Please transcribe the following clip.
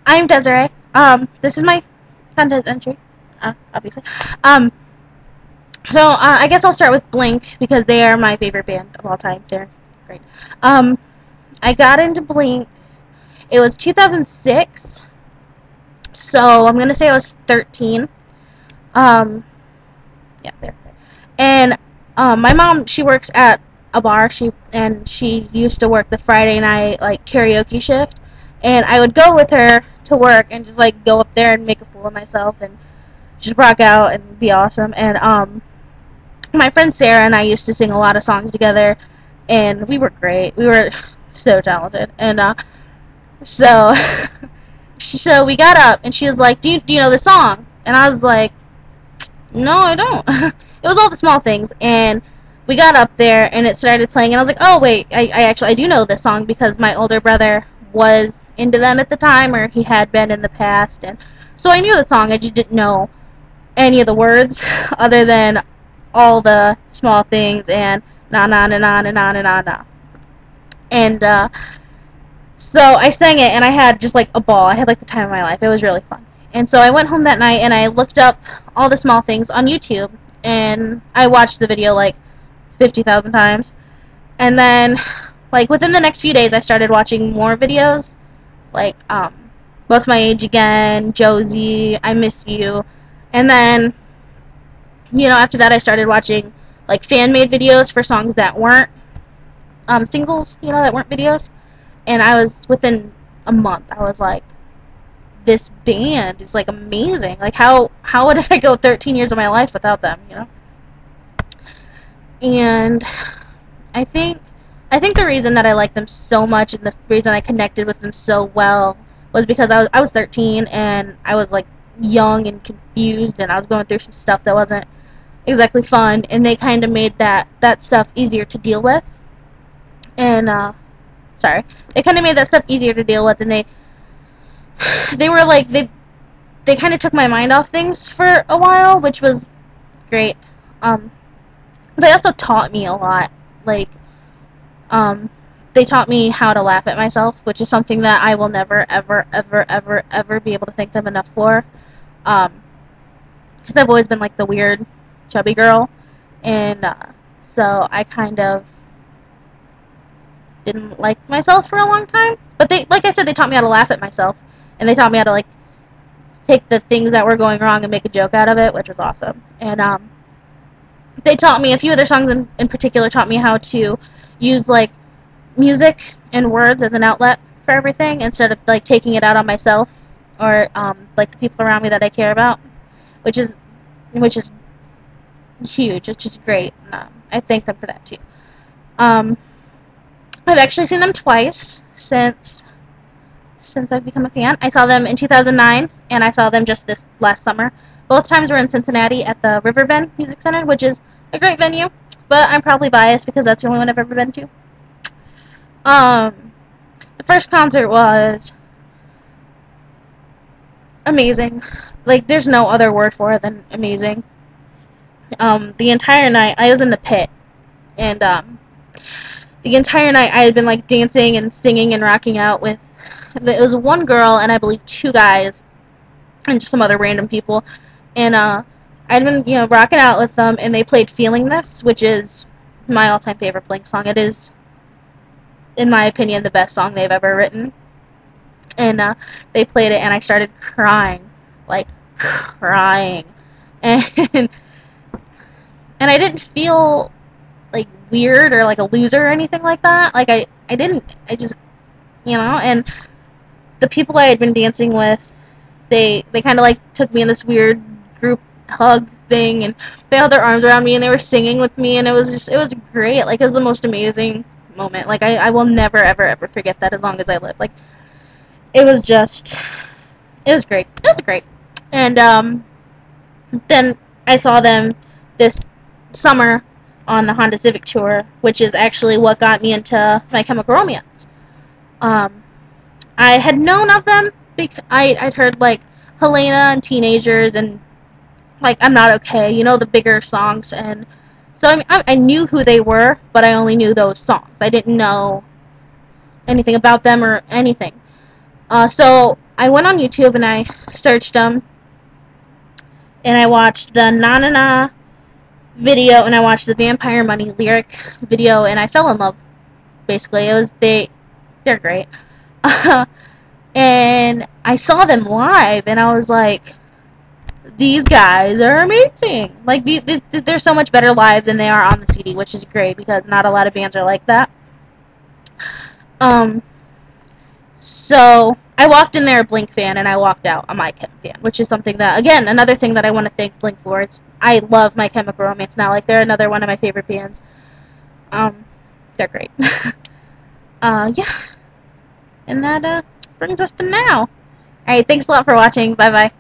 I'm Desiree. This is my contest entry, obviously. Um, I guess I'll start with Blink because they are my favorite band of all time. They're great. Um, I got into Blink. It was 2006, so I'm gonna say I was 13. Um, yeah, there. And my mom, she works at a bar. She used to work the Friday night like karaoke shift, and I would go with her to work and just like go up there and make a fool of myself and just rock out and be awesome. And my friend Sarah and I used to sing a lot of songs together, and we were great. We were so talented. And so so we got up, and she was like, "Do you know the song?" And I was like, "No, I don't." It was all the small things, and we got up there, and it started playing, and I was like, "Oh wait, I do know this song because my older brother was into them at the time, or he had been in the past, and so I knew the song. I just didn't know any of the words other than all the small things and na na na na na na na na na. And so I sang it, and I had just like a ball. I had like the time of my life. It was really fun. And so I went home that night, and I looked up all the small things on YouTube, and I watched the video like 50,000 times. And then, like within the next few days, I started watching more videos, like What's My Age Again, Josie, I Miss You, and then, you know, after that, I started watching like fan-made videos for songs that weren't singles, you know, that weren't videos. And I was within a month, I was like, this band is like amazing. Like how would I go 13 years of my life without them, you know? And I think the reason that I like them so much and the reason I connected with them so well was because I was 13 and I was like young and confused, and I was going through some stuff that wasn't exactly fun, and they kind of made that stuff easier to deal with. And they kind of made that stuff easier to deal with, and they were like they kind of took my mind off things for a while, which was great. They also taught me a lot. Like, they taught me how to laugh at myself, which is something that I will never, ever, ever, ever, ever be able to thank them enough for. Because I've always been like the weird, chubby girl, and so I kind of didn't like myself for a long time. But they, like I said, they taught me how to laugh at myself, and they taught me how to like take the things that were going wrong and make a joke out of it, which was awesome. And they taught me, a few of their songs in particular taught me how to use like music and words as an outlet for everything instead of like taking it out on myself or like the people around me that I care about, which is huge, which is great. And, I thank them for that too. I've actually seen them twice since I've become a fan. I saw them in 2009, and I saw them just this last summer. Both times were in Cincinnati at the Riverbend Music Center, which is a great venue, but I'm probably biased because that's the only one I've ever been to. The first concert was amazing. Like, there's no other word for it than amazing. The entire night, I was in the pit, and the entire night I had been like dancing and singing and rocking out with, it was one girl and I believe two guys and just some other random people, and I'd been, you know, rocking out with them, and they played Feeling This, which is my all-time favorite Blink song. It is, in my opinion, the best song they've ever written. And they played it, and I started crying, like crying, and I didn't feel like weird or like a loser or anything like that. Like I just, you know. And the people I had been dancing with, they kind of like took me in this weird group hug thing, and they had their arms around me, and they were singing with me, and it was great. Like, it was the most amazing moment. Like, I will never, ever, ever forget that as long as I live. Like, it was great. It was great. And then I saw them this summer on the Honda Civic tour, which is actually what got me into My Chemical Romance. I had known of them because I'd heard like Helena and Teenagers and like I'm Not Okay, you know, the bigger songs, and so I knew who they were, but I only knew those songs. I didn't know anything about them or anything. So I went on YouTube and I searched them, and I watched the Na Na Na video, and I watched the Vampire Money lyric video, and I fell in love. Basically, they're great. And I saw them live, and I was like, these guys are amazing. Like, they're so much better live than they are on the CD, which is great because not a lot of bands are like that. So I walked in there a Blink fan, and I walked out a My Chem fan, which is something that, again, another thing that I want to thank Blink for. I love My Chemical Romance now. Like, they're another one of my favorite bands. They're great. Yeah. And that brings us to now. Alright, thanks a lot for watching. Bye-bye.